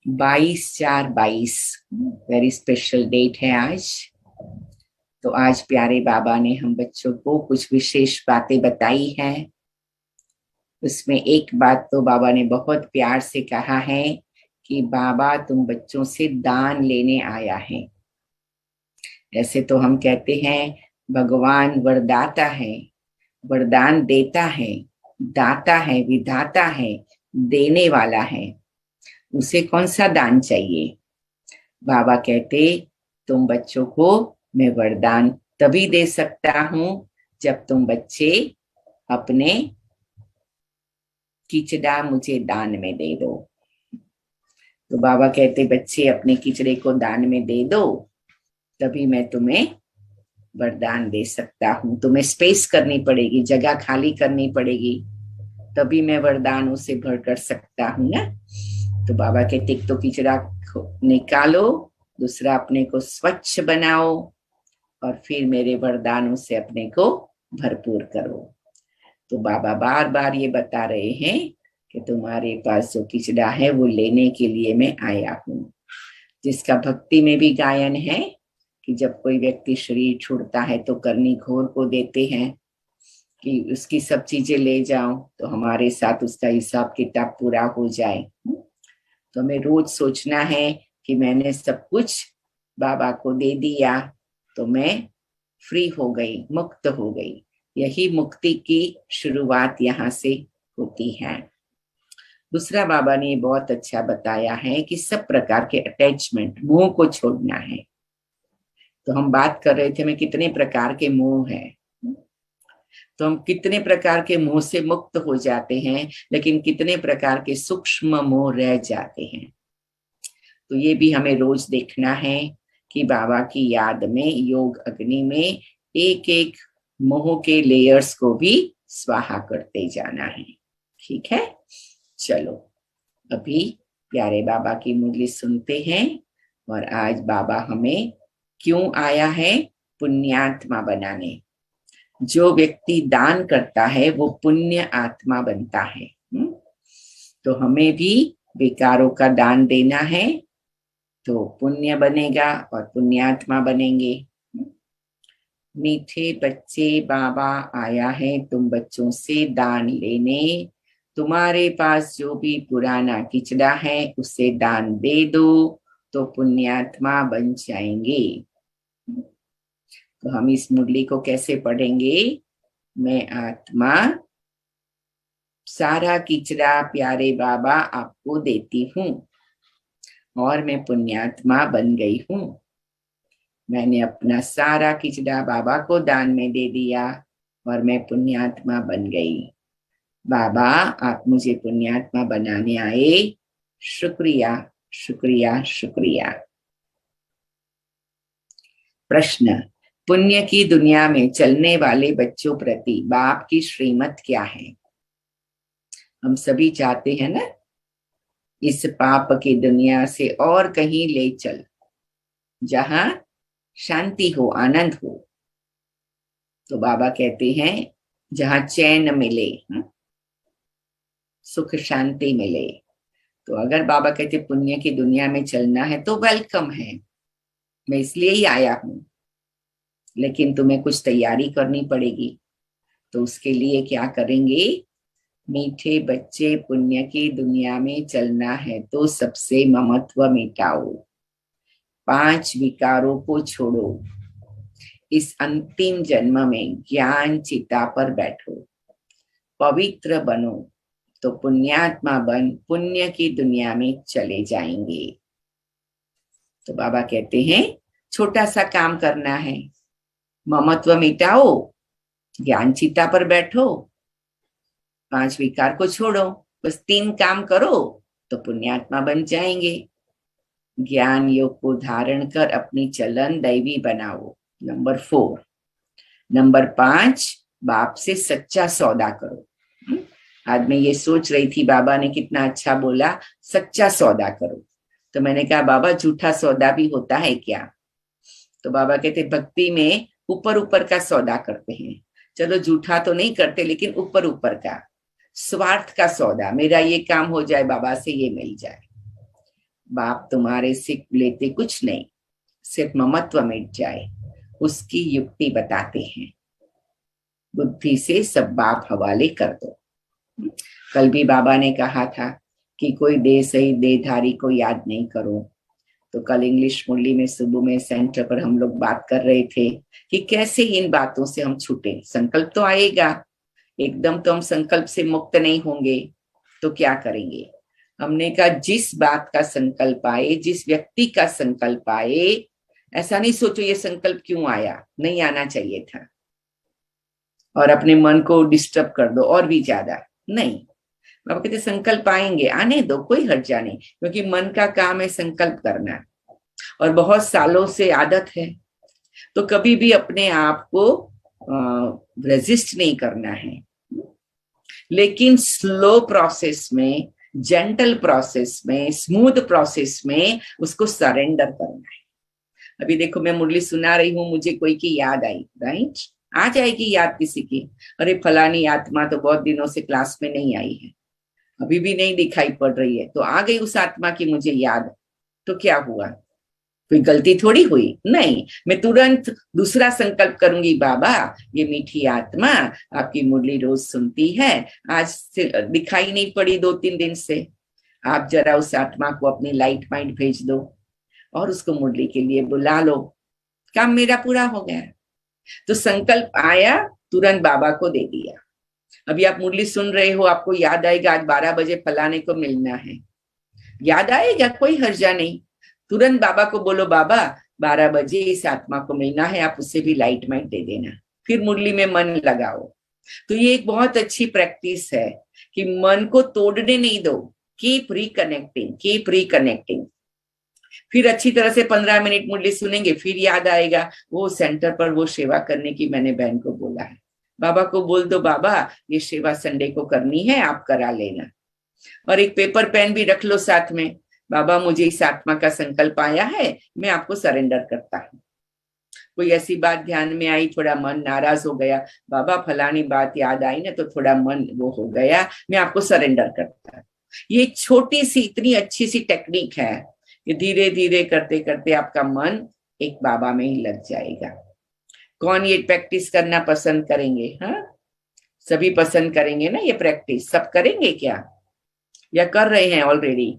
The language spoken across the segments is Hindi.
22/4/22 वेरी स्पेशल डेट है आज। तो आज प्यारे बाबा ने हम बच्चों को कुछ विशेष बातें बताई हैं। उसमें एक बात तो बाबा ने बहुत प्यार से कहा है कि बाबा तुम बच्चों से दान लेने आया है। ऐसे तो हम कहते हैं भगवान वरदाता है, वरदान देता है, दाता है, विधाता है, देने वाला है। उसे कौन सा दान चाहिए? बाबा कहते तुम बच्चों को मैं वरदान तभी दे सकता हूं जब तुम बच्चे अपने किचड़ा मुझे दान में दे दो। तो बाबा कहते बच्चे अपने किचड़े को दान में दे दो, तभी मैं तुम्हें वरदान दे सकता हूं। तुम्हें स्पेस करनी पड़ेगी, जगह खाली करनी पड़ेगी, तभी मैं वरदान उसे भर कर सकता हूं ना। तो बाबा कहते एक तो किचड़ा निकालो, दूसरा अपने को स्वच्छ बनाओ, और फिर मेरे वरदानों से अपने को भरपूर करो। तो बाबा बार बार ये बता रहे हैं कि तुम्हारे पास जो किचड़ा है वो लेने के लिए मैं आया हूं। जिसका भक्ति में भी गायन है कि जब कोई व्यक्ति शरीर छोड़ता है तो करनी घोर को देते हैं कि उसकी सब चीजें ले जाओ तो हमारे साथ उसका हिसाब किताब पूरा हो जाए। तो हमें रोज सोचना है कि मैंने सब कुछ बाबा को दे दिया तो मैं फ्री हो गई, मुक्त हो गई। यही मुक्ति की शुरुआत यहाँ से होती है। दूसरा बाबा ने बहुत अच्छा बताया है कि सब प्रकार के अटैचमेंट, मोह को छोड़ना है। तो हम बात कर रहे थे में कितने प्रकार के मोह हैं, तो हम कितने प्रकार के मोह से मुक्त हो जाते हैं, लेकिन कितने प्रकार के सूक्ष्म मोह रह जाते हैं। तो ये भी हमें रोज देखना है कि बाबा की याद में योग अग्नि में एक एक मोह के लेयर्स को भी स्वाहा करते जाना है। ठीक है, चलो अभी प्यारे बाबा की मुरली सुनते हैं। और आज बाबा हमें क्यों आया है? पुण्यात्मा बनाने। जो व्यक्ति दान करता है वो पुण्य आत्मा बनता है। तो हमें भी विकारों का दान देना है तो पुण्य बनेगा और पुण्यात्मा बनेंगे। मीठे बच्चे, बाबा आया है तुम बच्चों से दान लेने। तुम्हारे पास जो भी पुराना किचड़ा है उसे दान दे दो तो पुण्यात्मा बन जाएंगे। तो हम इस मुरली को कैसे पढ़ेंगे? मैं आत्मा सारा किचड़ा प्यारे बाबा आपको देती हूँ और मैं पुण्यात्मा बन गई हूँ। मैंने अपना सारा किचड़ा बाबा को दान में दे दिया और मैं पुण्यात्मा बन गई। बाबा आप मुझे पुण्यात्मा बनाने आए, शुक्रिया शुक्रिया शुक्रिया। प्रश्न, पुण्य की दुनिया में चलने वाले बच्चों प्रति बाप की श्रीमत क्या है? हम सभी चाहते हैं ना, इस पाप की दुनिया से और कहीं ले चल जहां शांति हो, आनंद हो। तो बाबा कहते हैं जहां चैन मिले, सुख शांति मिले। तो अगर बाबा कहते पुण्य की दुनिया में चलना है तो वेलकम है, मैं इसलिए ही आया हूं, लेकिन तुम्हें कुछ तैयारी करनी पड़ेगी। तो उसके लिए क्या करेंगे? मीठे बच्चे, पुण्य की दुनिया में चलना है तो सबसे ममत्व मिटाओ, 5 विकारों को छोड़ो, इस अंतिम जन्म में ज्ञान चिता पर बैठो, पवित्र बनो तो पुण्यात्मा बन पुण्य की दुनिया में चले जाएंगे। तो बाबा कहते हैं छोटा सा काम करना है, ममत्व मिटाओ, ज्ञान चिता पर बैठो, 5 विकार को छोड़ो, बस 3 काम करो तो पुण्यात्मा बन जाएंगे। ज्ञान योग को धारण कर अपनी चलन दैवी बनाओ, नंबर 4। नंबर 5, बाप से सच्चा सौदा करो। आज मैं ये सोच रही थी बाबा ने कितना अच्छा बोला, सच्चा सौदा करो। तो मैंने कहा बाबा झूठा सौदा भी होता है क्या? तो बाबा कहते भक्ति में ऊपर ऊपर का सौदा करते हैं। चलो झूठा तो नहीं करते, लेकिन ऊपर ऊपर का स्वार्थ का सौदा, मेरा ये काम हो जाए, बाबा से ये मिल जाए। बाप तुम्हारे सिख लेते कुछ नहीं, सिर्फ ममत्व मिट जाए उसकी युक्ति बताते हैं। बुद्धि से सब बाप हवाले कर दो। कल भी बाबा ने कहा था कि कोई देह सही देहधारी को याद नहीं करो। तो कल इंग्लिश मुरली में सुबह में सेंटर पर हम लोग बात कर रहे थे कि कैसे इन बातों से हम छूटे। संकल्प तो आएगा, एकदम तो हम संकल्प से मुक्त नहीं होंगे, तो क्या करेंगे? हमने कहा जिस बात का संकल्प आए, जिस व्यक्ति का संकल्प आए, ऐसा नहीं सोचो ये संकल्प क्यों आया, नहीं आना चाहिए था, और अपने मन को डिस्टर्ब कर दो और भी ज्यादा नहीं। बाबा कहते संकल्प आएंगे, आने दो, कोई हर्जा नहीं, क्योंकि मन का काम है संकल्प करना, और बहुत सालों से आदत है। तो कभी भी अपने आप को रेजिस्ट नहीं करना है, लेकिन स्लो प्रोसेस में, जेंटल प्रोसेस में, स्मूथ प्रोसेस में उसको सरेंडर करना है। अभी देखो मैं मुरली सुना रही हूँ, मुझे कोई की याद आई, राइट? आ जाएगी याद किसी की, अरे फलानी आत्मा तो बहुत दिनों से क्लास में नहीं आई है, अभी भी नहीं दिखाई पड़ रही है, तो आ गई उस आत्मा की मुझे याद, तो क्या हुआ? कोई गलती थोड़ी हुई, नहीं, मैं तुरंत दूसरा संकल्प करूंगी, बाबा ये मीठी आत्मा आपकी मुरली रोज सुनती है, आज से दिखाई नहीं पड़ी 2-3 दिन से, आप जरा उस आत्मा को अपनी लाइट माइंड भेज दो और उसको मुरली के लिए बुला लो, काम मेरा पूरा हो गया। तो संकल्प आया, तुरंत बाबा को दे दिया। अभी आप मुरली सुन रहे हो, आपको याद आएगा आज 12 बजे फलाने को मिलना है, याद आएगा, कोई हर्जा नहीं, तुरंत बाबा को बोलो, बाबा 12 बजे इस आत्मा को मिलना है, आप उसे भी लाइट माइट दे देना, फिर मुरली में मन लगाओ। तो ये एक बहुत अच्छी प्रैक्टिस है कि मन को तोड़ने नहीं दो, कीप रिकनेक्टिंग, कीप रिकनेक्टिंग। फिर अच्छी तरह से 15 मिनट मुरली सुनेंगे, फिर याद आएगा वो सेंटर पर वो सेवा करने की मैंने बहन को बोला है, बाबा को बोल दो, बाबा ये सेवा संडे को करनी है, आप करा लेना। और एक पेपर पेन भी रख लो साथ में, बाबा मुझे इस आत्मा का संकल्प आया है, मैं आपको सरेंडर करता हूँ। कोई ऐसी बात ध्यान में आई, थोड़ा मन नाराज हो गया, बाबा फलानी बात याद आई ना, तो थोड़ा मन वो हो गया, मैं आपको सरेंडर करता हूँ। ये छोटी सी इतनी अच्छी सी टेक्निक है कि धीरे धीरे करते करते आपका मन एक बाबा में ही लग जाएगा। कौन ये प्रैक्टिस करना पसंद करेंगे? हाँ, सभी पसंद करेंगे ना ये प्रैक्टिस? सब करेंगे क्या, या कर रहे हैं ऑलरेडी?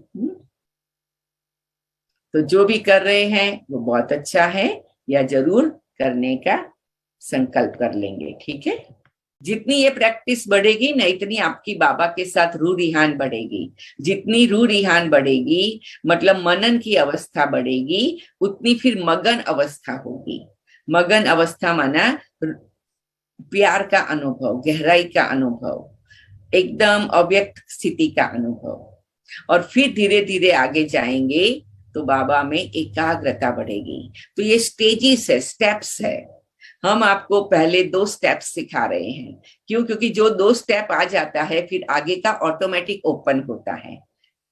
तो जो भी कर रहे हैं वो बहुत अच्छा है, या जरूर करने का संकल्प कर लेंगे, ठीक है? जितनी ये प्रैक्टिस बढ़ेगी ना, इतनी आपकी बाबा के साथ रू रिहान बढ़ेगी। जितनी रू रिहान बढ़ेगी, मतलब मनन की अवस्था बढ़ेगी, उतनी फिर मगन अवस्था होगी। मगन अवस्था माना प्यार का अनुभव, गहराई का अनुभव, एकदम अव्यक्त स्थिति का अनुभव, और फिर धीरे धीरे आगे जाएंगे तो बाबा में एकाग्रता बढ़ेगी। तो ये स्टेजेस है, स्टेप्स है। हम आपको पहले 2 स्टेप्स सिखा रहे हैं, क्यों? क्योंकि जो 2 स्टेप आ जाता है फिर आगे का ऑटोमेटिक ओपन होता है।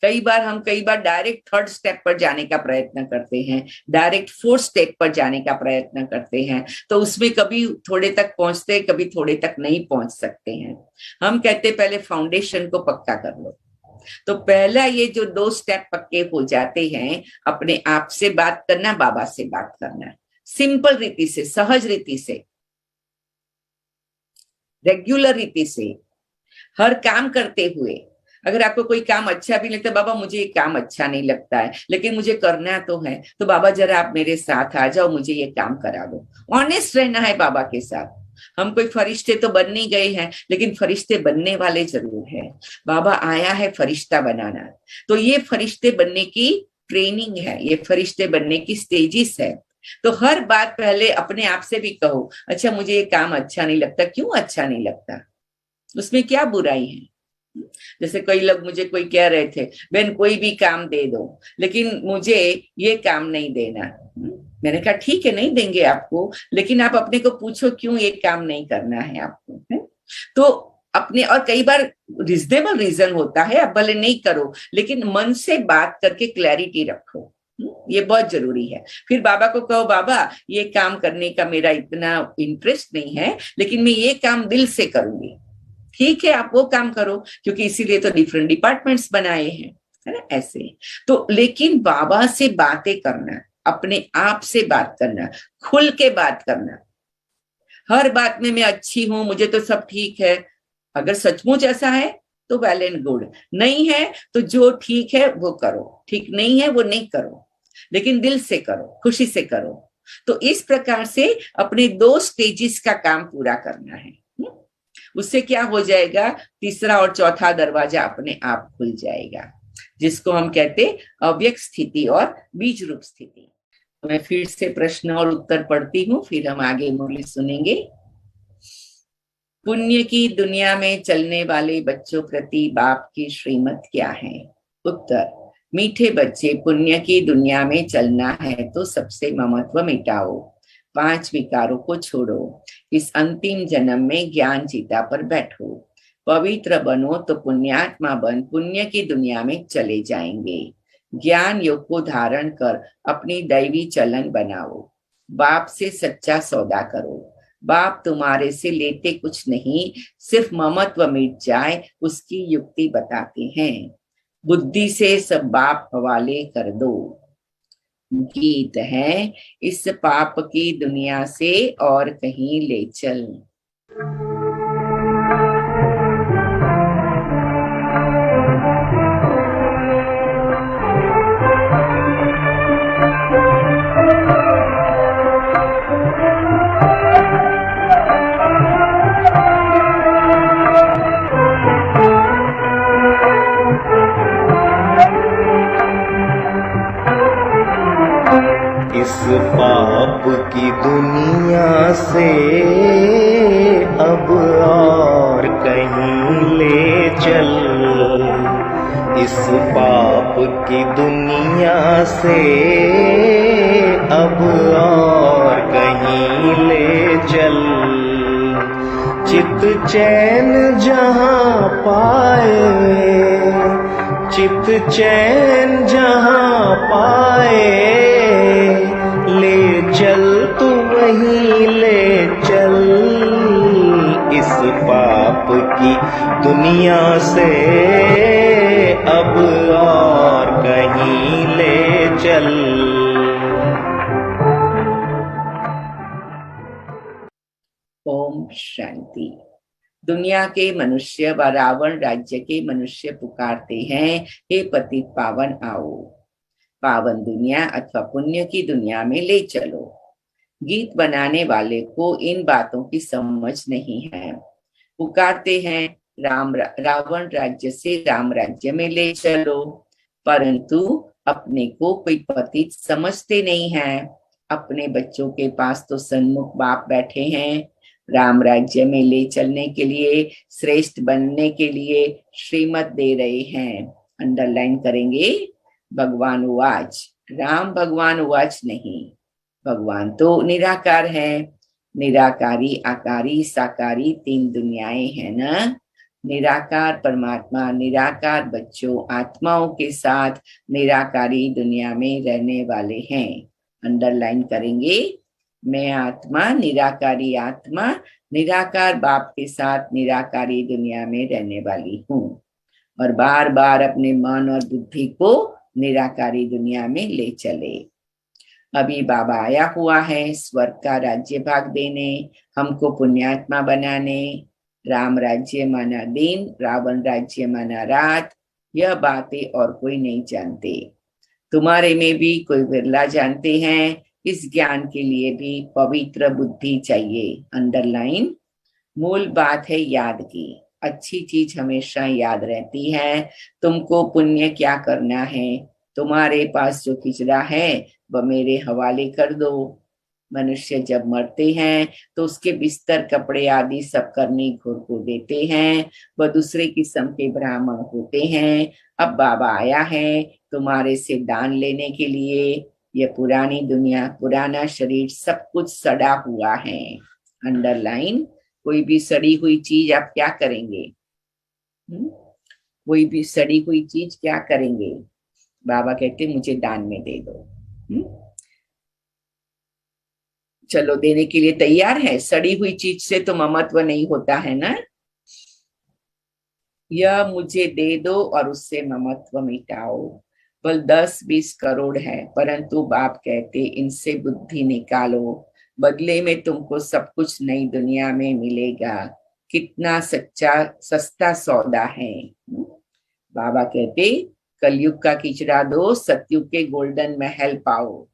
कई बार डायरेक्ट 3rd स्टेप पर जाने का प्रयत्न करते हैं, डायरेक्ट 4th स्टेप पर जाने का प्रयत्न करते हैं, तो उसमें कभी थोड़े तक पहुंचते, कभी थोड़े तक नहीं पहुंच सकते हैं। हम कहते पहले फाउंडेशन को पक्का कर लो। तो पहला ये जो 2 स्टेप पक्के हो जाते हैं, अपने आप से बात करना, बाबा से बात करना, सिंपल रीति से, सहज रीति से, रेगुलर रीति से, हर काम करते हुए। अगर आपको कोई काम अच्छा भी लगता है, बाबा मुझे ये काम अच्छा नहीं लगता है लेकिन मुझे करना तो है, तो बाबा जरा आप मेरे साथ आ जाओ, मुझे ये काम करा दो। ऑनेस्ट रहना है बाबा के साथ। हम कोई फरिश्ते तो बन नहीं गए हैं, लेकिन फरिश्ते बनने वाले जरूर हैं। बाबा आया है फरिश्ता बनाना, तो ये फरिश्ते बनने की ट्रेनिंग है, ये फरिश्ते बनने की स्टेजेस है। तो हर बात पहले अपने आप से भी कहो, अच्छा मुझे ये काम अच्छा नहीं लगता, क्यों अच्छा नहीं लगता, उसमें क्या बुराई है? जैसे कई लोग मुझे कोई कह रहे थे, बहन कोई भी काम दे दो लेकिन मुझे ये काम नहीं देना। मैंने कहा ठीक है, नहीं देंगे आपको, लेकिन आप अपने को पूछो क्यों ये काम नहीं करना है आपको, है? तो अपने, और कई बार रीजनेबल रीजन होता है, आप भले नहीं करो लेकिन मन से बात करके क्लैरिटी रखो, ये बहुत जरूरी है। फिर बाबा को कहो, बाबा ये काम करने का मेरा इतना इंटरेस्ट नहीं है लेकिन मैं ये काम दिल से करूंगी। ठीक है, आप वो काम करो, क्योंकि इसीलिए तो डिफरेंट डिपार्टमेंट्स बनाए हैं, है ना, ऐसे। तो लेकिन बाबा से बातें करना, अपने आप से बात करना, खुल के बात करना, हर बात में मैं अच्छी हूं, मुझे तो सब ठीक है, अगर सचमुच ऐसा है तो वेल एंड गुड, नहीं है तो जो ठीक है वो करो, ठीक नहीं है वो नहीं करो, लेकिन दिल से करो, खुशी से करो। तो इस प्रकार से अपने 2 स्टेजेस का काम पूरा करना है। उससे क्या हो जाएगा, तीसरा और चौथा दरवाजा अपने आप खुल जाएगा, जिसको हम कहते अव्यक्त स्थिति और बीज रूप स्थिति। तो मैं फिर से प्रश्न और उत्तर पढ़ती हूँ, फिर हम आगे मुरली सुनेंगे। पुण्य की दुनिया में चलने वाले बच्चों प्रति बाप की श्रीमत क्या है? उत्तर, मीठे बच्चे, पुण्य की दुनिया में चलना है तो सबसे ममत्व मिटाओ, 5 विकारों को छोड़ो, इस अंतिम जन्म में ज्ञान चिता पर बैठो, पवित्र बनो तो पुण्यात्मा बन पुण्य की दुनिया में चले जाएंगे, ज्ञान योग को धारण कर अपनी दैवी चलन बनाओ, बाप से सच्चा सौदा करो, बाप तुम्हारे से लेते कुछ नहीं, सिर्फ ममत्व मिट जाए उसकी युक्ति बताते हैं, बुद्धि से सब बाप हवाले कर दो। गीत है, इस पाप की दुनिया से और कहीं ले चल। इस पाप की दुनिया से अब और कहीं ले चल, इस पाप की दुनिया से अब और कहीं ले चल, चित चैन जहाँ पाए, चित चैन जहाँ पाए, ले चल तू वहीं ले चल, इस पाप की दुनिया से अब और कहीं ले चल। ओम शांति। दुनिया के मनुष्य व रावण राज्य के मनुष्य पुकारते हैं, हे पतित पावन आओ, पावन दुनिया अथवा पुण्य की दुनिया में ले चलो। गीत बनाने वाले को इन बातों की समझ नहीं है, पुकारते हैं रावण राज्य से राम राज्य में ले चलो, परंतु अपने को कोई पतित समझते नहीं है। अपने बच्चों के पास तो सन्मुख बाप बैठे हैं, राम राज्य में ले चलने के लिए, श्रेष्ठ बनने के लिए श्रीमत दे रहे हैं। अंडरलाइन करेंगे, भगवान उवाच, राम भगवान उवाच नहीं, भगवान तो निराकार है, निराकारी आकारी साकारी 3 दुनियाएं हैं ना। निराकार परमात्मा निराकार बच्चों आत्माओं के साथ निराकारी दुनिया में रहने वाले हैं। अंडरलाइन करेंगे, मैं आत्मा, निराकारी आत्मा, निराकार बाप के साथ निराकारी दुनिया में रहने वाली हूँ, और बार बार अपने मन और बुद्धि को निराकारी दुनिया में ले चले। अभी बाबा आया हुआ है स्वर्ग का राज्य भाग देने, हमको पुण्यात्मा बनाने। राम राज्य माना दिन, रावण राज्य माना रात, यह बातें और कोई नहीं जानते। तुम्हारे में भी कोई बिरला जानते हैं। इस ज्ञान के लिए भी पवित्र बुद्धि चाहिए। अंडरलाइन, मूल बात है याद की, अच्छी चीज हमेशा याद रहती है। तुमको पुण्य क्या करना है, तुम्हारे पास जो खिचड़ा है वह मेरे हवाले कर दो। मनुष्य जब मरते हैं तो उसके बिस्तर कपड़े आदि सब करने घोर को देते हैं, वह दूसरे किस्म के ब्राह्मण होते हैं। अब बाबा आया है तुम्हारे से दान लेने के लिए। यह पुरानी दुनिया, पुराना शरीर सब कुछ सड़ा हुआ है। अंडरलाइन, कोई भी सड़ी हुई चीज आप क्या करेंगे? कोई भी सड़ी हुई चीज क्या करेंगे? बाबा कहते मुझे दान में दे दो। चलो, देने के लिए तैयार है। सड़ी हुई चीज से तो ममत्व नहीं होता है ना। यह मुझे दे दो और उससे ममत्व मिटाओ। बल 10-20 करोड़ है, परंतु बाप कहते इनसे बुद्धि निकालो, बदले में तुमको सब कुछ नई दुनिया में मिलेगा। कितना सच्चा सस्ता सौदा है। बाबा कहते कलयुग का किचड़ा दो, सतयुग के गोल्डन महल पाओ।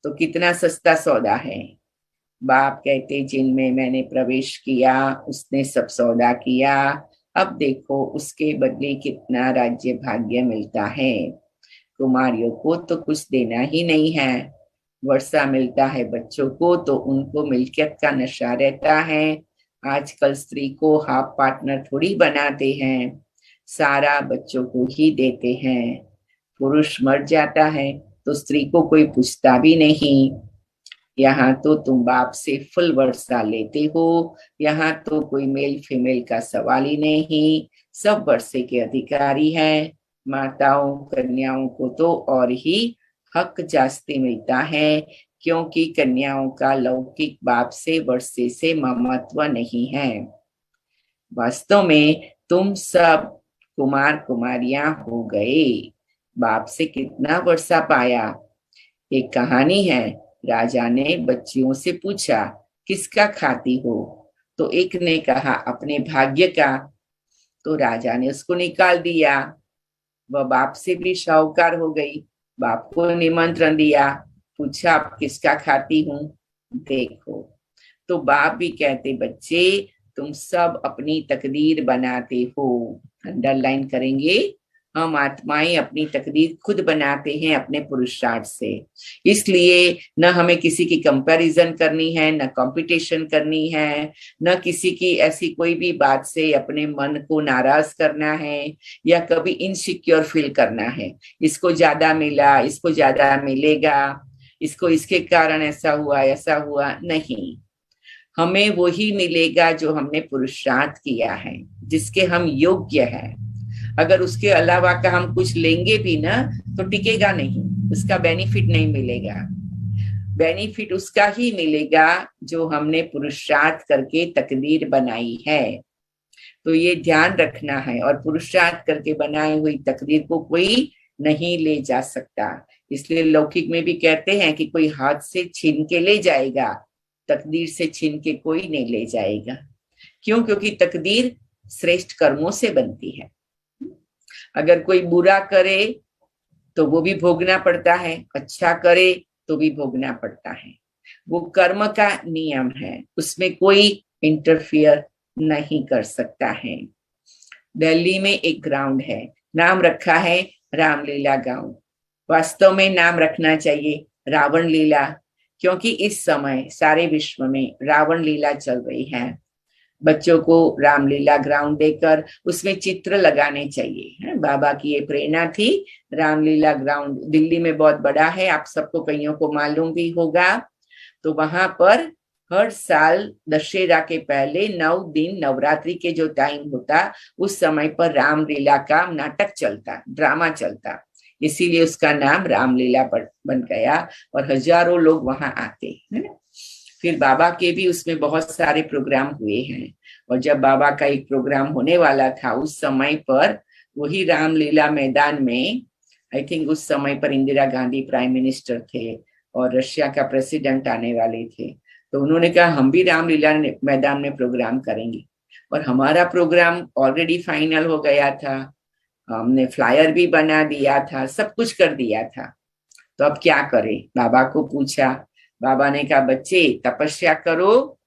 तो कितना सस्ता सौदा है। बाप कहते जिनमें मैंने प्रवेश किया उसने सब सौदा किया, अब देखो उसके बदले कितना राज्य भाग्य मिलता है। कुमारियों को तो कुछ देना ही नहीं है, वर्षा मिलता है बच्चों को तो उनको मिल्कियत का नशा रहता है। आजकल स्त्री को हाफ पार्टनर थोड़ी बनाते हैं, सारा बच्चों को ही देते हैं। पुरुष मर जाता है तो स्त्री को कोई पूछता भी नहीं। यहाँ तो तुम बाप से फुल वर्षा लेते हो, यहाँ तो कोई मेल फीमेल का सवाल ही नहीं, सब वर्षे के अधिकारी हैं। माताओं कन्याओं को तो और ही हक जास्ती मिलता है, क्योंकि कन्याओं का लौकिक बाप से वर्षे से ममत्व नहीं है। वास्तव में तुम सब कुमार कुमारियां हो गए, बाप से कितना वर्षा पाया। एक कहानी है, राजा ने बच्चियों से पूछा किसका खाती हो, तो एक ने कहा अपने भाग्य का, तो राजा ने उसको निकाल दिया। वह बाप से भी शाहूकार हो गई, बाप को निमंत्रण दिया, पूछा आप किसका खाती हूँ, देखो। तो बाप भी कहते बच्चे तुम सब अपनी तकदीर बनाते हो। अंडरलाइन करेंगे, हम आत्माएं अपनी तकदीर खुद बनाते हैं अपने पुरुषार्थ से। इसलिए न हमें किसी की कंपैरिजन करनी है, न कंपटीशन करनी है, न किसी की ऐसी कोई भी बात से अपने मन को नाराज करना है या कभी इनसिक्योर फील करना है, इसको ज्यादा मिला, इसको ज्यादा मिलेगा, इसको इसके कारण ऐसा हुआ, नहीं। हमें वही मिलेगा जो हमने पुरुषार्थ किया है, जिसके हम योग्य हैं। अगर उसके अलावा का हम कुछ लेंगे भी ना तो टिकेगा नहीं, उसका बेनिफिट नहीं मिलेगा। बेनिफिट उसका ही मिलेगा जो हमने पुरुषार्थ करके तकदीर बनाई है। तो ये ध्यान रखना है, और पुरुषार्थ करके बनाई हुई तकदीर को कोई नहीं ले जा सकता। इसलिए लौकिक में भी कहते हैं कि कोई हाथ से छीन के ले जाएगा, तकदीर से छीन के कोई नहीं ले जाएगा। क्यों? क्योंकि तकदीर श्रेष्ठ कर्मों से बनती है। अगर कोई बुरा करे तो वो भी भोगना पड़ता है, अच्छा करे तो भी भोगना पड़ता है। वो कर्म का नियम है, उसमें कोई इंटरफियर नहीं कर सकता है। दिल्ली में एक ग्राउंड है, नाम रखा है रामलीला ग्राउंड। वास्तव में नाम रखना चाहिए रावण लीला, क्योंकि इस समय सारे विश्व में रावण लीला चल रही है। बच्चों को रामलीला ग्राउंड देकर उसमें चित्र लगाने चाहिए। बाबा की ये प्रेरणा थी। रामलीला ग्राउंड दिल्ली में बहुत बड़ा है, आप सबको कईयों को मालूम भी होगा। तो वहां पर हर साल दशहरा के पहले 9 दिन नवरात्रि के जो टाइम होता, उस समय पर रामलीला का नाटक चलता, ड्रामा चलता, इसीलिए उसका नाम रामलीला बन गया और हजारों लोग वहां आते हैं। फिर बाबा के भी उसमें बहुत सारे प्रोग्राम हुए हैं, और जब बाबा का एक प्रोग्राम होने वाला था उस समय पर वही रामलीला मैदान में, आई थिंक उस समय पर इंदिरा गांधी प्राइम मिनिस्टर थे और रशिया का प्रेसिडेंट आने वाले थे। तो उन्होंने कहा हम भी रामलीला मैदान में प्रोग्राम करेंगे, और हमारा प्रोग्राम ऑलरेडी फाइनल हो गया था, हमने फ्लायर भी बना दिया था, सब कुछ कर दिया था। तो अब क्या करें? बाबा को पूछा, बाबा ने कहा बच्चे तपस्या करो,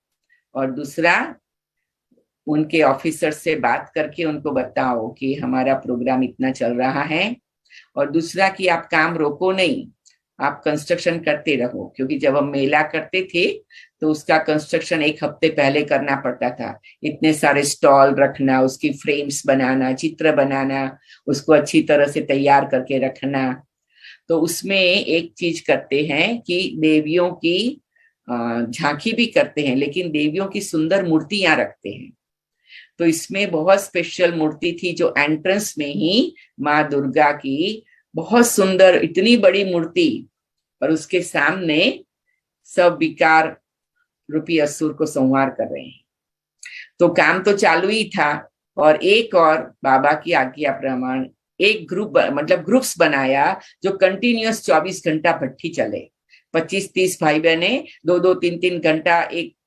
और दूसरा उनके ऑफिसर से बात करके उनको बताओ कि हमारा प्रोग्राम इतना चल रहा है, और दूसरा कि आप काम रोको नहीं, आप कंस्ट्रक्शन करते रहो। क्योंकि जब हम मेला करते थे तो उसका कंस्ट्रक्शन 1 हफ्ते पहले करना पड़ता था, इतने सारे स्टॉल रखना, उसकी फ्रेम्स बनाना, चित्र बनाना, उसको अच्छी तरह से तैयार करके रखना। तो उसमें एक चीज करते हैं कि देवियों की झांकी भी करते हैं, लेकिन देवियों की सुंदर मूर्तियां रखते हैं। तो इसमें बहुत स्पेशल मूर्ति थी जो एंट्रेंस में ही माँ दुर्गा की बहुत सुंदर इतनी बड़ी मूर्ति, और उसके सामने सब विकार रूपी असुर को संहार कर रहे हैं। तो काम तो चालू ही था, और एक और बाबा की आज्ञा प्रमाण एक ग्रुप मतलब ग्रुप्स बनाया जो कंटिन्यूअस 24 घंटा भट्ठी चले। 25-30 भाई बहने 2-2 3-3 घंटा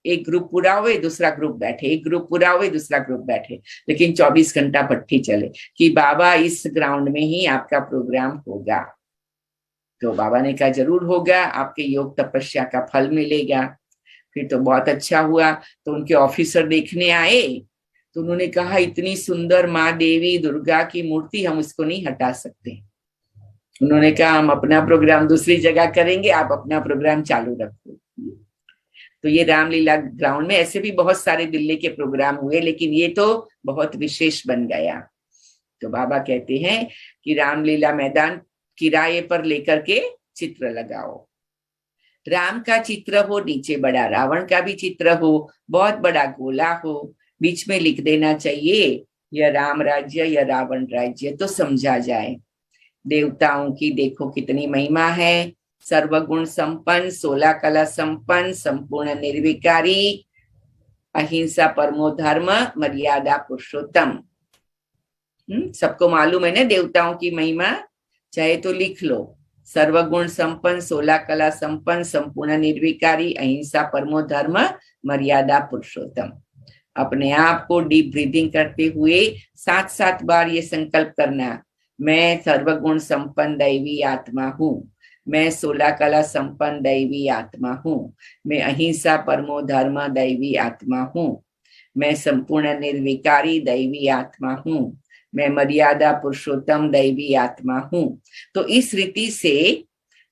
एक ग्रुप पूरा हुए दूसरा ग्रुप बैठे, एक ग्रुप पूरा हुए दूसरा ग्रुप बैठे, लेकिन 24 घंटा भट्ठी चले कि बाबा इस ग्राउंड में ही आपका प्रोग्राम होगा। तो बाबा ने कहा जरूर होगा, आपके योग तपस्या का फल मिलेगा। फिर तो बहुत अच्छा हुआ। तो उनके ऑफिसर देखने आए तो उन्होंने कहा इतनी सुंदर माँ देवी दुर्गा की मूर्ति हम उसको नहीं हटा सकते। उन्होंने कहा हम अपना प्रोग्राम दूसरी जगह करेंगे, आप अपना प्रोग्राम चालू रखो। तो ये रामलीला ग्राउंड में ऐसे भी बहुत सारे दिल्ली के प्रोग्राम हुए, लेकिन ये तो बहुत विशेष बन गया। तो बाबा कहते हैं कि रामलीला मैदान किराए पर लेकर के चित्र लगाओ। राम का चित्र हो, नीचे बड़ा रावण का भी चित्र हो, बहुत बड़ा गोला हो, बीच में लिख देना चाहिए यह राम राज्य या रावण राज्य, तो समझा जाए। देवताओं की देखो कितनी महिमा है, सर्वगुण संपन्न, 16 कला संपन्न, संपूर्ण निर्विकारी, अहिंसा परमो धर्म, मर्यादा पुरुषोत्तम। सबको मालूम है ना देवताओं की महिमा, चाहे तो लिख लो। सर्वगुण संपन्न, 16 कला संपन्न, संपूर्ण निर्विकारी, अहिंसा परमो धर्म, मर्यादा पुरुषोत्तम। अपने आप को डीप ब्रीदिंग करते हुए 7-7 बार ये संकल्प करना, मैं सर्वगुण संपन्न दैवी आत्मा हूँ, मैं 16 कला संपन्न दैवी आत्मा हूँ, मैं अहिंसा परमो धर्म दैवी आत्मा हूँ, मैं संपूर्ण निर्विकारी दैवी आत्मा हूँ, मैं मर्यादा पुरुषोत्तम दैवी आत्मा हूँ। तो इस रीति से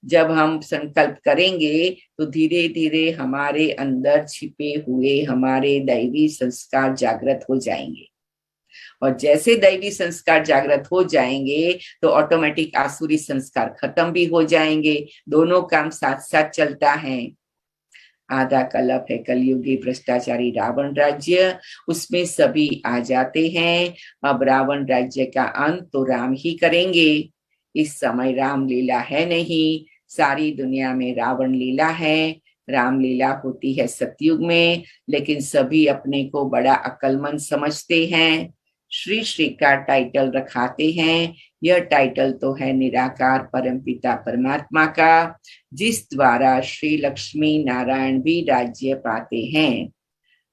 जब हम संकल्प करेंगे तो धीरे धीरे हमारे अंदर छिपे हुए हमारे दैवी संस्कार जागृत हो जाएंगे, और जैसे दैवी संस्कार जागृत हो जाएंगे तो ऑटोमेटिक आसुरी संस्कार खत्म भी हो जाएंगे। दोनों काम साथ साथ चलता है। आधा कलप है कलयुगी भ्रष्टाचारी रावण राज्य, उसमें सभी आ जाते हैं। अब रावण राज्य का अंत तो राम ही करेंगे। इस समय रामलीला है नहीं, सारी दुनिया में रावण लीला है। रामलीला होती है सतयुग में, लेकिन सभी अपने को बड़ा अक्लमंद समझते हैं, श्री श्री का टाइटल रखाते हैं। यह टाइटल तो है निराकार परमपिता परमात्मा का, जिस द्वारा श्री लक्ष्मी नारायण भी राज्य पाते हैं।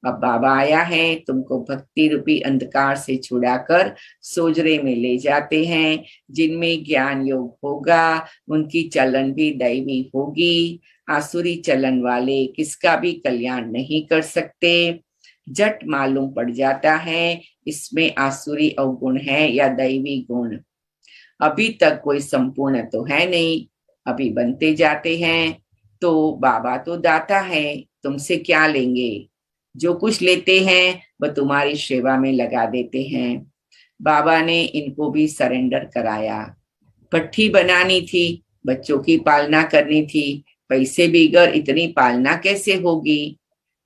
अब बाबा आया है, तुमको भक्ति रूपी अंधकार से छुड़ाकर सोजरे में ले जाते हैं। जिनमें ज्ञान योग होगा उनकी चलन भी दैवी होगी। आसुरी चलन वाले किसका भी कल्याण नहीं कर सकते। झट मालूम पड़ जाता है इसमें आसुरी अवगुण है या दैवी गुण। अभी तक कोई संपूर्ण तो है नहीं, अभी बनते जाते हैं। तो बाबा तो दाता है, तुमसे क्या लेंगे, जो कुछ लेते हैं वह तुम्हारी सेवा में लगा देते हैं। बाबा ने इनको भी सरेंडर कराया। भट्ठी बनानी थी, बच्चों की पालना करनी थी, पैसे बिगर इतनी पालना कैसे होगी।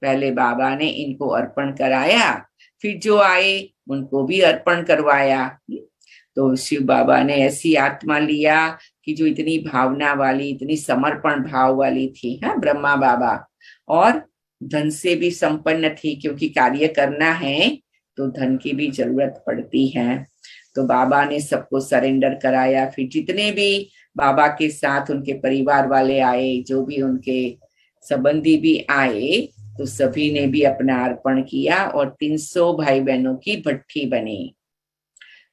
पहले बाबा ने इनको अर्पण कराया, फिर जो आए उनको भी अर्पण करवाया। तो शिव बाबा ने ऐसी आत्मा लिया कि जो इतनी भावना वाली, इतनी समर्पण भाव वाली थी, हाँ, ब्रह्मा बाबा, और धन से भी संपन्न थी, क्योंकि कार्य करना है तो धन की भी जरूरत पड़ती है। तो बाबा ने सबको सरेंडर कराया। फिर जितने भी बाबा के साथ उनके परिवार वाले आए, जो भी उनके संबंधी भी आए, तो सभी ने भी अपना अर्पण किया और 300 भाई बहनों की भट्ठी बनी।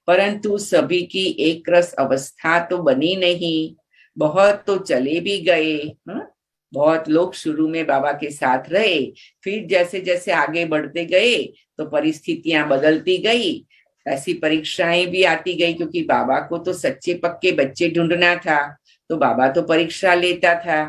परंतु सभी की एक रस अवस्था तो बनी नहीं। बहुत तो चले भी गए, बहुत लोग शुरू में बाबा के साथ रहे, फिर जैसे जैसे आगे बढ़ते गए तो परिस्थितियां बदलती गई, ऐसी परीक्षाएं भी आती गई, क्योंकि बाबा को तो सच्चे पक्के बच्चे ढूंढना था, तो बाबा तो परीक्षा लेता था।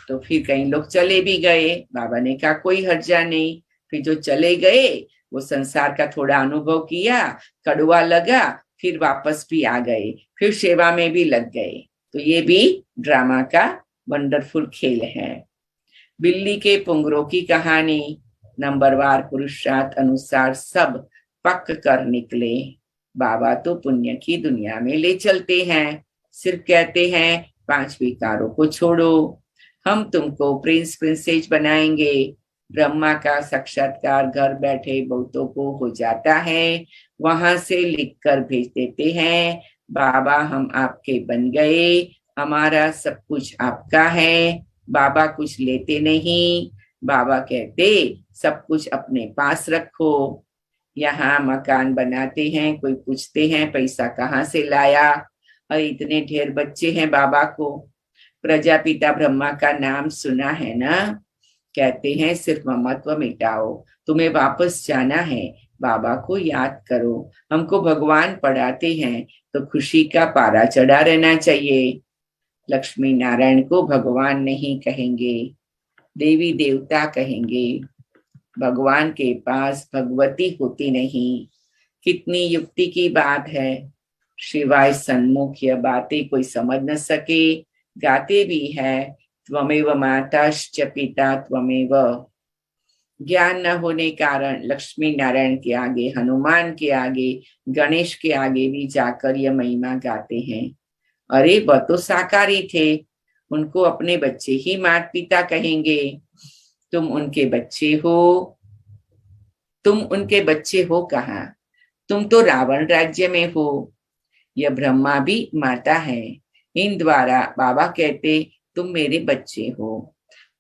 तो फिर कई लोग चले भी गए, बाबा ने कहा कोई हर्जा नहीं। फिर जो चले गए वो संसार का थोड़ा अनुभव किया, कड़वा लगा, फिर वापस भी आ गए, फिर सेवा में भी लग गए। तो ये भी ड्रामा का वंडरफुल खेल है। बिल्ली के पुंगरों की कहानी, नंबरवार पुरुषार्थ अनुसार सब पक कर निकले। बाबा तो पुण्य की दुनिया में ले चलते हैं, सिर्फ कहते हैं 5 विकारों को छोड़ो, हम तुमको प्रिंस प्रिंसेस बनाएंगे, ब्रह्मा का साक्षात्कार घर बैठे बहुतों को हो जाता है, वहां से लिखकर भेज देते हैं, बाबा हम आपके बन गए, हमारा सब कुछ आपका है। बाबा कुछ लेते नहीं, बाबा कहते सब कुछ अपने पास रखो। यहाँ मकान बनाते हैं, कोई पूछते हैं पैसा कहाँ से लाया, और इतने ढेर बच्चे हैं बाबा को। प्रजापिता ब्रह्मा का नाम सुना है ना, कहते हैं सिर्फ ममत्व मिटाओ, तुम्हें वापस जाना है, बाबा को याद करो। हमको भगवान पढ़ाते हैं तो खुशी का पारा चढ़ा रहना चाहिए। लक्ष्मी नारायण को भगवान नहीं कहेंगे, देवी देवता कहेंगे। भगवान के पास भगवती होती नहीं। कितनी युक्ति की बात है। शिवाय सन्मुख यह बातें कोई समझ न सके, गाते भी है त्वमेव माताश्च पिता त्वमेव। ज्ञान न होने कारण लक्ष्मी नारायण के आगे, हनुमान के आगे, गणेश के आगे भी जाकर यह महिमा गाते हैं। अरे वह तो साकारी थे, उनको अपने बच्चे ही माता पिता कहेंगे। तुम उनके बच्चे हो, तुम उनके बच्चे हो कहाँ, तुम तो रावण राज्य में हो। यह ब्रह्मा भी माता है, इन द्वारा बाबा कहते तुम मेरे बच्चे हो।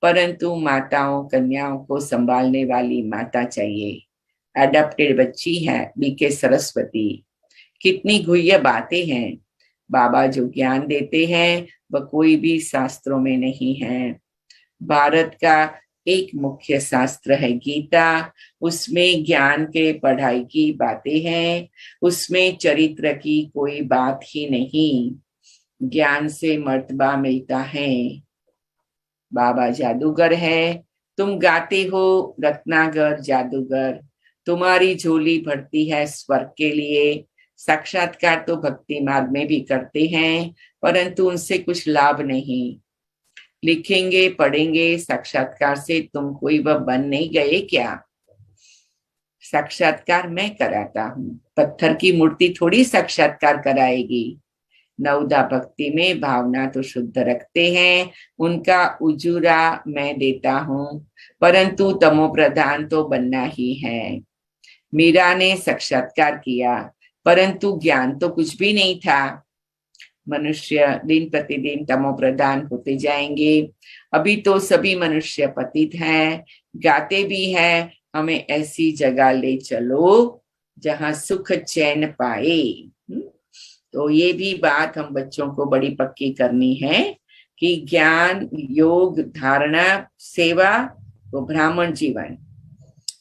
परंतु माताओं कन्याओं को संभालने वाली माता चाहिए। एडॉप्टेड बच्ची है बीके सरस्वती। कितनी गुह्य बातें हैं। बाबा जो ज्ञान देते हैं वह कोई भी शास्त्रों में नहीं है। भारत का एक मुख्य शास्त्र है गीता, उसमें ज्ञान के पढ़ाई की बातें हैं, उसमें चरित्र की कोई बात ही नहीं। ज्ञान से मर्तबा मिलता है। बाबा जादूगर है, तुम गाते हो रत्नागर जादूगर, तुम्हारी झोली भरती है स्वर्ग के लिए। साक्षात्कार तो भक्ति मार्ग में भी करते हैं, परंतु उनसे कुछ लाभ नहीं। लिखेंगे पढ़ेंगे, साक्षात्कार से तुम कोई वह बन नहीं गए क्या? साक्षात्कार मैं कराता हूँ, पत्थर की मूर्ति थोड़ी साक्षात्कार कराएगी। नवदा भक्ति में भावना तो शुद्ध रखते हैं, उनका उजूरा मैं देता हूँ, परंतु तमो प्रधान तो बनना ही है। मीरा ने साक्षात्कार किया, परंतु ज्ञान तो कुछ भी नहीं था। मनुष्य दिन प्रतिदिन तमो प्रधान होते जाएंगे। अभी तो सभी मनुष्य पतित हैं, गाते भी हैं, हमें ऐसी जगह ले चलो जहां सुख चैन पाए। तो ये भी बात हम बच्चों को बड़ी पक्की करनी है कि ज्ञान, योग, धारणा, सेवा वो ब्राह्मण जीवन,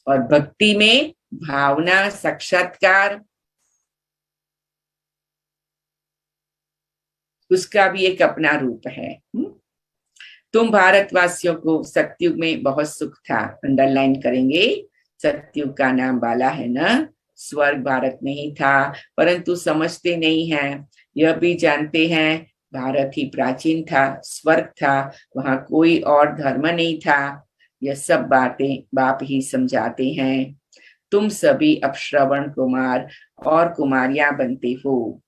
और भक्ति में भावना, साक्षात्कार, उसका भी एक अपना रूप है। तुम भारतवासियों को सतयुग में बहुत सुख था, अंडरलाइन करेंगे। सतयुग का नाम बाला है ना, स्वर्ग भारत में ही था, परंतु समझते नहीं हैं। यह भी जानते हैं भारत ही प्राचीन था, स्वर्ग था, वहां कोई और धर्म नहीं था। यह सब बातें बाप ही समझाते हैं। तुम सभी अब श्रवण कुमार और कुमारियां बनते हो।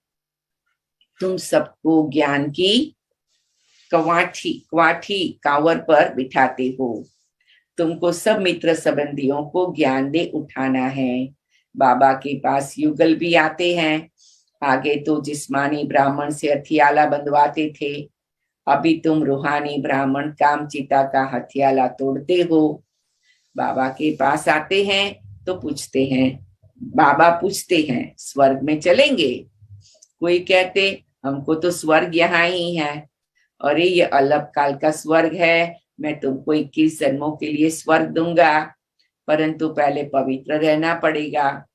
तुम सबको ज्ञान की क्वाठी कावर पर बिठाते हो। तुमको सब मित्र संबंधियों को ज्ञान दे उठाना है। बाबा के पास युगल भी आते हैं। आगे तो जिस्मानी ब्राह्मण से हथियाला बंधवाते थे, अभी तुम रूहानी ब्राह्मण कामचिता का हथियाला तोड़ते हो। बाबा के पास आते हैं तो पूछते हैं, बाबा पूछते हैं स्वर्ग में चलेंगे? कोई कहते हमको तो स्वर्ग यहाँ ही है। अरे ये अलग काल का स्वर्ग है, मैं तुमको 21 जन्मों के लिए स्वर्ग दूंगा, परंतु पहले पवित्र रहना पड़ेगा।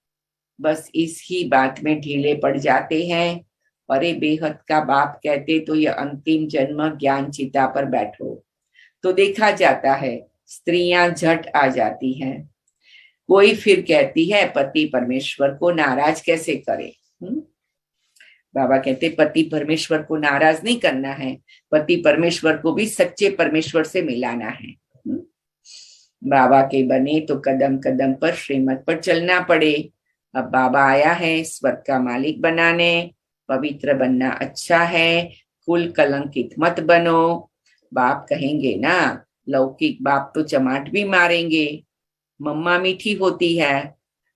बस इस ही बात में ढीले पड़ जाते हैं। अरे बेहद का बाप कहते तो ये अंतिम जन्म ज्ञान चिता पर बैठो। तो देखा जाता है स्त्रियां झट आ जाती हैं। कोई फिर कहती है पति परमेश्वर को नाराज कैसे करे। बाबा कहते पति परमेश्वर को नाराज नहीं करना है, पति परमेश्वर को भी सच्चे परमेश्वर से मिलाना है। बाबा के बने तो कदम कदम पर श्रीमत पर चलना पड़े। अब बाबा आया है स्वर्ग का मालिक बनाने। पवित्र बनना अच्छा है, कुल कलंकित मत बनो। बाप कहेंगे ना लौकिक बाप तो चमाट भी मारेंगे, मम्मा मीठी होती है,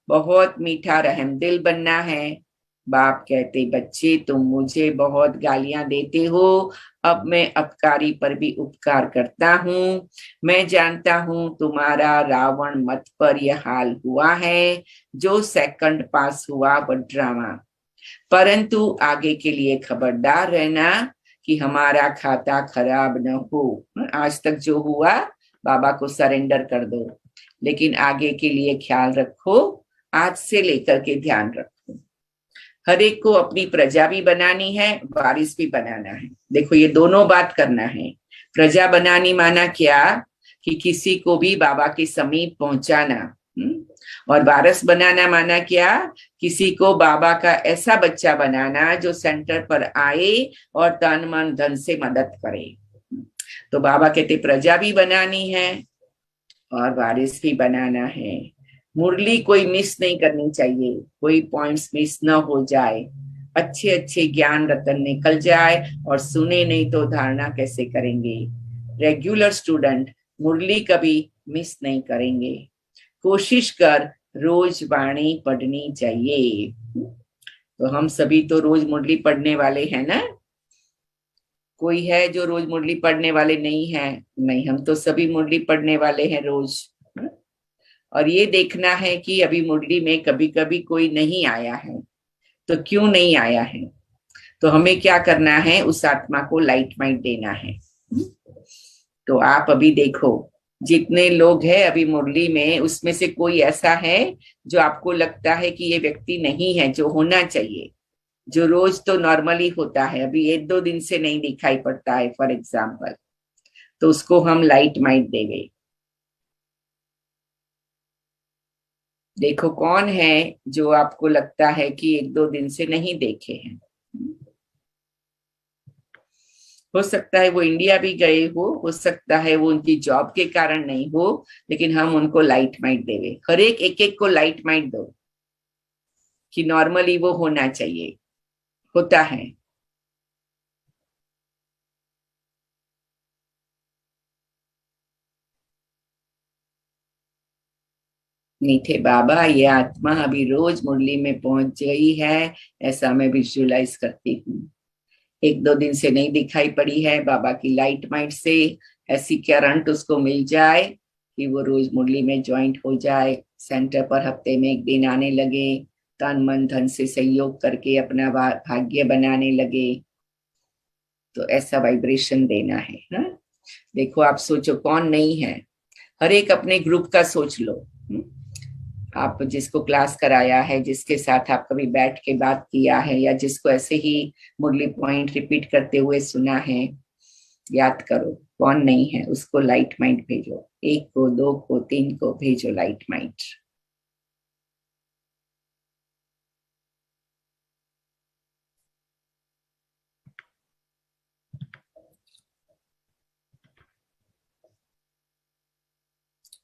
बहुत मीठा रहमदिल बनना है। बाप कहते बच्चे तुम मुझे बहुत गालियां देते हो, अब मैं अपकारी पर भी उपकार करता हूँ। मैं जानता हूँ तुम्हारा रावण मत पर यह हाल हुआ है, जो सेकंड पास हुआ वो ड्रामा, परंतु आगे के लिए खबरदार रहना कि हमारा खाता खराब न हो। आज तक जो हुआ बाबा को सरेंडर कर दो, लेकिन आगे के लिए ख्याल रखो, आज से लेकर के ध्यान रखो। हर एक को अपनी प्रजा भी बनानी है, वारिस भी बनाना है। देखो ये दोनों बात करना है। प्रजा बनानी माना क्या कि किसी को भी बाबा के समीप पहुंचाना, और वारिस बनाना माना क्या, किसी को बाबा का ऐसा बच्चा बनाना जो सेंटर पर आए और तन मन धन से मदद करे। तो बाबा कहते प्रजा भी बनानी है और वारिस भी बनाना है। मुरली कोई मिस नहीं करनी चाहिए, कोई पॉइंट्स मिस न हो जाए, अच्छे अच्छे ज्ञान रतन निकल जाए, और सुने नहीं तो धारणा कैसे करेंगे। रेगुलर स्टूडेंट मुरली कभी मिस नहीं करेंगे। कोशिश कर रोज वाणी पढ़नी चाहिए। तो हम सभी तो रोज मुरली पढ़ने वाले हैं ना? कोई है जो रोज मुरली पढ़ने वाले नहीं है? नहीं, हम तो सभी मुरली पढ़ने वाले हैं रोज। और ये देखना है कि अभी मुरली में कभी कभी कोई नहीं आया है तो क्यों नहीं आया है, तो हमें क्या करना है, उस आत्मा को लाइट माइट देना है। तो आप अभी देखो जितने लोग हैं अभी मुरली में, उसमें से कोई ऐसा है जो आपको लगता है कि ये व्यक्ति नहीं है जो होना चाहिए, जो रोज तो नॉर्मली होता है, अभी 1-2 दिन से नहीं दिखाई पड़ता है फॉर एग्जाम्पल, तो उसको हम लाइट माइट देंगे। देखो कौन है जो आपको लगता है कि 1-2 दिन से नहीं देखे हैं। हो सकता है वो इंडिया भी गए हो सकता है वो उनकी जॉब के कारण नहीं हो, लेकिन हम उनको लाइट माइट देंगे। हर एक एक को लाइट माइट दो कि नॉर्मली वो होना चाहिए, होता है। मीठे बाबा ये आत्मा अभी रोज मुरली में पहुंच गई है, ऐसा मैं विजुअलाइज करती हूँ। 1-2 दिन से नहीं दिखाई पड़ी है, बाबा की लाइट माइट से ऐसी करंट उसको मिल जाए कि वो रोज मुरली में ज्वाइंट हो जाए, सेंटर पर हफ्ते में 1 दिन आने लगे, तन मन धन से सहयोग करके अपना भाग्य बनाने लगे। तो ऐसा वाइब्रेशन देना है ना। देखो आप सोचो कौन नहीं है, हर एक अपने ग्रुप का सोच लो। आप जिसको क्लास कराया है, जिसके साथ आप कभी बैठ के बात किया है, या जिसको ऐसे ही मुरली पॉइंट रिपीट करते हुए सुना है, याद करो कौन नहीं है, उसको लाइट माइट भेजो। 1 को 2 को 3 को भेजो लाइट माइट।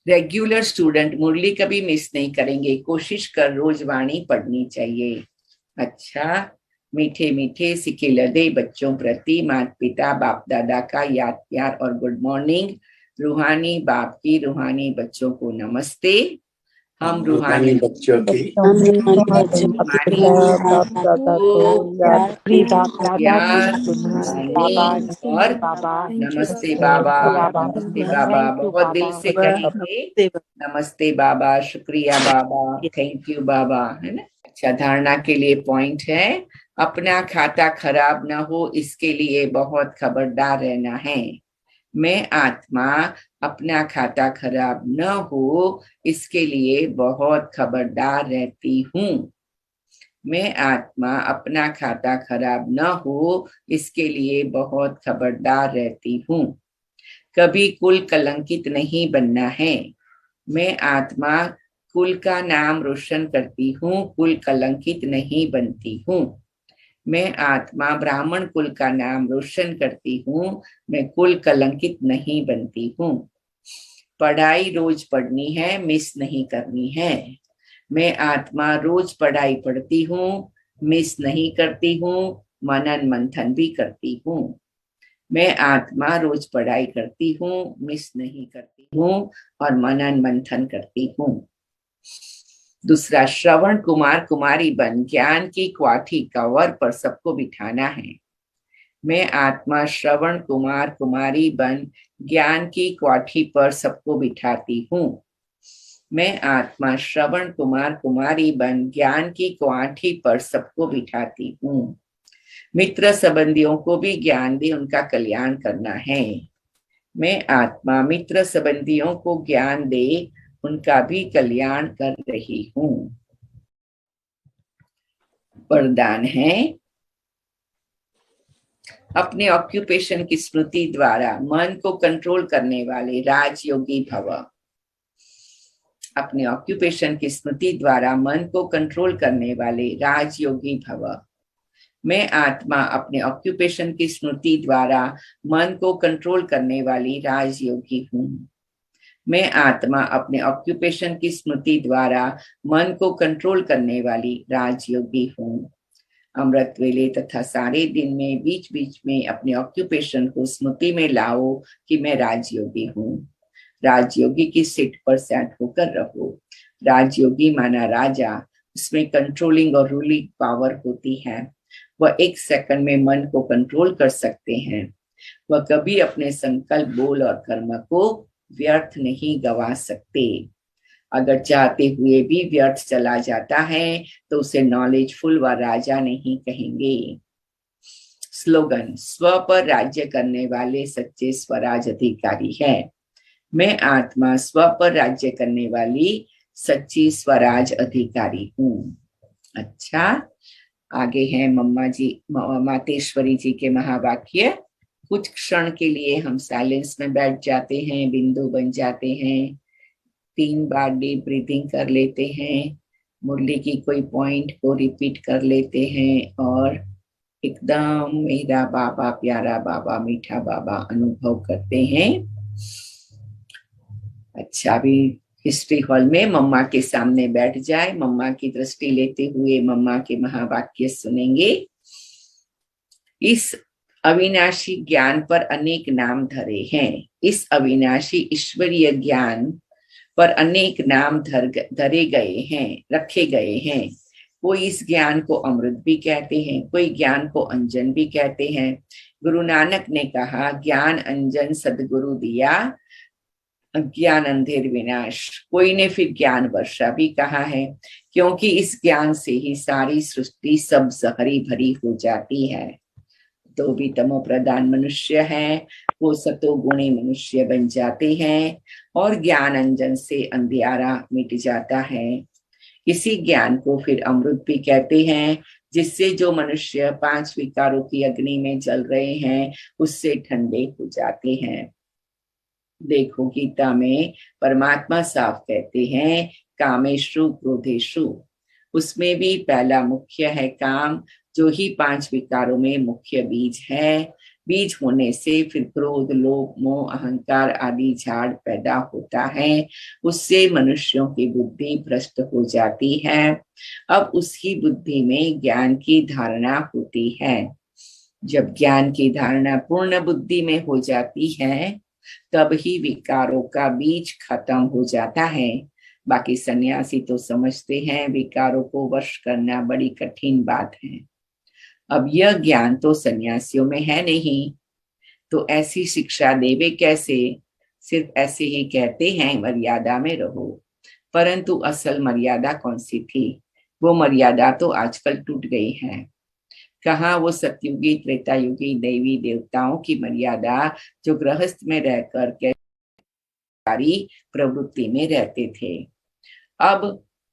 रेगुलर स्टूडेंट मुरली कभी मिस नहीं करेंगे, कोशिश कर रोज वाणी पढ़नी चाहिए। अच्छा, मीठे मीठे सिके लदे बच्चों प्रति माता पिता बाप दादा का याद प्यार और गुड मॉर्निंग। रूहानी बाप की रूहानी बच्चों को नमस्ते। हम रूहानी बच्चों की और नमस्ते बाबा, नमस्ते बाबा, बहुत दिल से कहेंगे नमस्ते बाबा, शुक्रिया बाबा, थैंक यू बाबा, है ना। अच्छा, धारणा के लिए पॉइंट है, अपना खाता खराब ना हो इसके लिए बहुत खबरदार रहना है। मैं आत्मा अपना खाता खराब न हो इसके लिए बहुत खबरदार रहती हूँ। मैं आत्मा अपना खाता खराब न हो इसके लिए बहुत खबरदार रहती हूँ। कभी कुल कलंकित नहीं बनना है। मैं आत्मा कुल का नाम रोशन करती हूँ, कुल कलंकित नहीं बनती हूँ। मैं आत्मा ब्राह्मण कुल का नाम रोशन करती हूँ, मैं कुल कलंकित नहीं बनती हूँ। पढ़ाई रोज पढ़नी है, मिस नहीं करनी है। मैं आत्मा रोज पढ़ाई पढ़ती हूँ, मिस नहीं करती हूँ, मनन मंथन भी करती हूँ। मैं आत्मा रोज पढ़ाई करती हूँ, मिस नहीं करती हूँ और मनन मंथन करती हूँ। दूसरा, श्रवण कुमार कुमारी बन ज्ञान की क्वाठी कवर पर सबको बिठाना है। मैं आत्मा श्रवण कुमार कुमारी बन ज्ञान की क्वाठी पर सबको बिठाती हूँ। मैं आत्मा श्रवण कुमार कुमारी बन ज्ञान की क्वाठी पर सबको बिठाती हूँ। मित्र संबंधियों को भी ज्ञान दे उनका कल्याण करना है। मैं आत्मा मित्र संबंधियों को ज्ञान दे उनका भी कल्याण कर रही हूँ। वरदान है, अपने ऑक्यूपेशन की स्मृति द्वारा मन को कंट्रोल करने वाले राजयोगी भव। अपने ऑक्यूपेशन की स्मृति द्वारा मन को कंट्रोल करने वाले राजयोगी भव। मैं आत्मा अपने ऑक्यूपेशन की स्मृति द्वारा मन को कंट्रोल करने वाली राजयोगी हूँ। मैं आत्मा अपने ऑक्यूपेशन की स्मृति द्वारा मन को कंट्रोल करने वाली राजयोगी हूँ। अमृत वेले तथा सारे दिन में बीच बीच में अपने ऑक्यूपेशन को स्मृति में लाओ कि मैं राजयोगी हूँ। राजयोगी की सीट पर सेट होकर रहो। राजयोगी माना राजा, उसमें कंट्रोलिंग और रूलिंग पावर होती है। वह एक सेकंड में मन को कंट्रोल कर सकते हैं। वह कभी अपने संकल्प, बोल और कर्म को व्यर्थ नहीं गवा सकते। अगर चाहते हुए भी व्यर्थ चला जाता है तो उसे नॉलेजफुल व राजा नहीं कहेंगे। स्लोगन, स्व पर राज्य करने वाले सच्चे स्वराज अधिकारी है। मैं आत्मा स्व पर राज्य करने वाली सच्ची स्वराज अधिकारी हूँ। अच्छा, आगे है मम्मा जी, मातेश्वरी जी के महावाक्य। कुछ क्षण के लिए हम साइलेंस में बैठ जाते हैं, बिंदु बन जाते हैं, 3 बार डीप ब्रीथिंग कर लेते हैं, मुरली की कोई पॉइंट को रिपीट कर लेते हैं और एकदम मेरा बाबा, प्यारा बाबा, मीठा बाबा अनुभव करते हैं। अच्छा, अभी हिस्ट्री हॉल में मम्मा के सामने बैठ जाए, मम्मा की दृष्टि लेते हुए मम्मा के महावाक्य सुनेंगे। इस अविनाशी ज्ञान पर अनेक नाम धरे हैं। इस अविनाशी ईश्वरीय ज्ञान पर अनेक नाम धरे गए हैं, रखे गए हैं। कोई इस ज्ञान को अमृत भी कहते हैं, कोई ज्ञान को अंजन भी कहते हैं। गुरु नानक ने कहा, ज्ञान अंजन सदगुरु दिया, अज्ञान अंधेर विनाश। कोई ने फिर ज्ञान वर्षा भी कहा है, क्योंकि इस ज्ञान से ही सारी सृष्टि सब हरी भरी हो जाती है। तो भी तमो प्रधान मनुष्य है, वो सतो गुणी मनुष्य बन जाते हैं और ज्ञान अंजन से अंधियारा मिट जाता है। इसी ज्ञान को फिर अमृत भी कहते हैं, जिससे जो मनुष्य 5 विकारों की अग्नि में जल रहे हैं उससे ठंडे हो जाते हैं। देखो, गीता में परमात्मा साफ कहते हैं, कामेषु क्रोधेषु। उसमें भी पहला मुख्य है काम, जो ही 5 विकारों में मुख्य बीज है। बीज होने से फिर क्रोध, लोभ, मोह, अहंकार आदि झाड़ पैदा होता है। उससे मनुष्यों की बुद्धि भ्रष्ट हो जाती है। अब उसकी बुद्धि में ज्ञान की धारणा होती है। जब ज्ञान की धारणा पूर्ण बुद्धि में हो जाती है, तब ही विकारों का बीज खत्म हो जाता है। बाकी सन्यासी तो समझते हैं विकारों को वश करना बड़ी कठिन बात है। अब यह ज्ञान तो सन्यासियों में है नहीं, तो ऐसी शिक्षा देवे कैसे? सिर्फ ऐसे ही कहते हैं मर्यादा में रहो, परंतु असल मर्यादा कौन सी थी? वो मर्यादा तो आजकल टूट गई है। कहाँ वो सतयुगी, त्रेतायुगी देवी देवताओं की मर्यादा, जो गृहस्थ में रहकर कार्य प्रवृत्ति में रहते थे। अब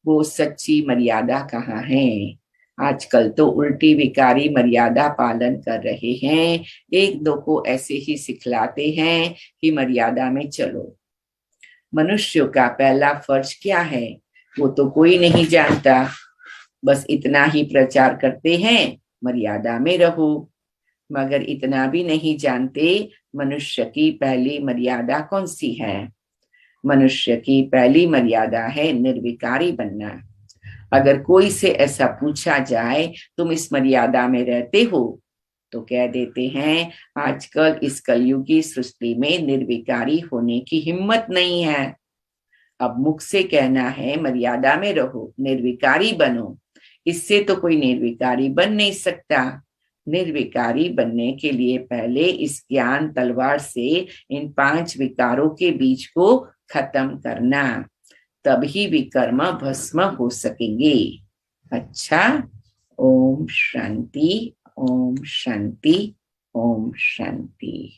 वो सच्ची मर्यादा कहाँ है? आजकल तो उल्टी विकारी मर्यादा पालन कर रहे हैं। एक दो को ऐसे ही सिखलाते हैं कि मर्यादा में चलो। मनुष्यों का पहला फर्ज क्या है, वो तो कोई नहीं जानता। बस इतना ही प्रचार करते हैं, मर्यादा में रहो, मगर इतना भी नहीं जानते मनुष्य की पहली मर्यादा कौन सी है। मनुष्य की पहली मर्यादा है निर्विकारी बनना। अगर कोई से ऐसा पूछा जाए, तुम इस मर्यादा में रहते हो? तो कह देते हैं आजकल इस कलयुगी सृष्टि में निर्विकारी होने की हिम्मत नहीं है। अब मुख से कहना है मर्यादा में रहो, निर्विकारी बनो, इससे तो कोई निर्विकारी बन नहीं सकता। निर्विकारी बनने के लिए पहले इस ज्ञान तलवार से इन 5 विकारों के बीज को खत्म करना, तभी विकर्म भस्म हो सकेंगे। अच्छा, ओम शांति, ओम शांति, ओम शांति।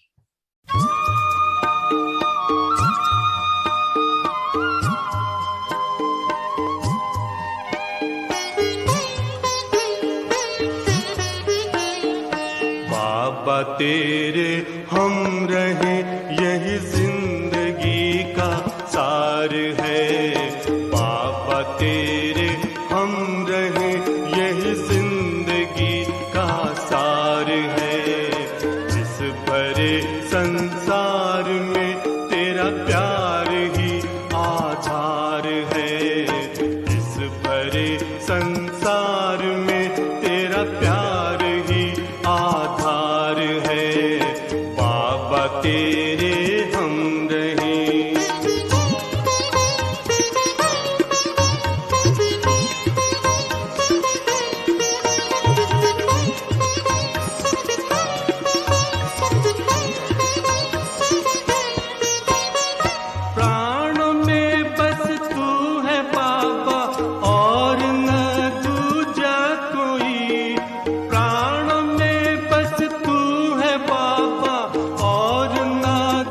बाबा तेरे हम रहे यही जिंदगी का सार है। बाबा तेरे हम रहे यही जिंदगी का सार है। इस भरे संसार में तेरा प्यार ही आधार है। इस भरे संसार में तेरा प्यार ही आधार है। बाबा तेरे हम रहे। प्राणों में बस तू है बाबा और न दूजा कोई। प्राणों में बस तू है बाबा और न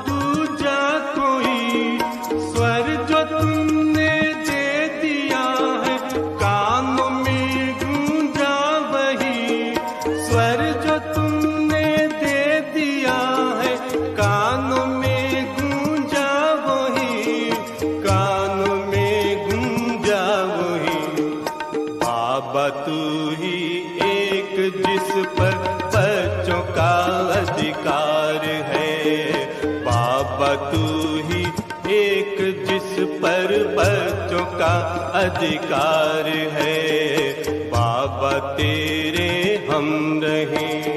दूजा कोई। स्वर जो तुमने दे दिया है कानों में गूंजा वही। स्वर जो तुमने दे दिया है कानों में गूंजा वही। कानों में गूंजा वही। बाबा तू ही एक जिस पर बच्चों का अधिकार है। बाबा तू ही एक जिस पर बच्चों का अधिकार है। बाबा तेरे हम रहे।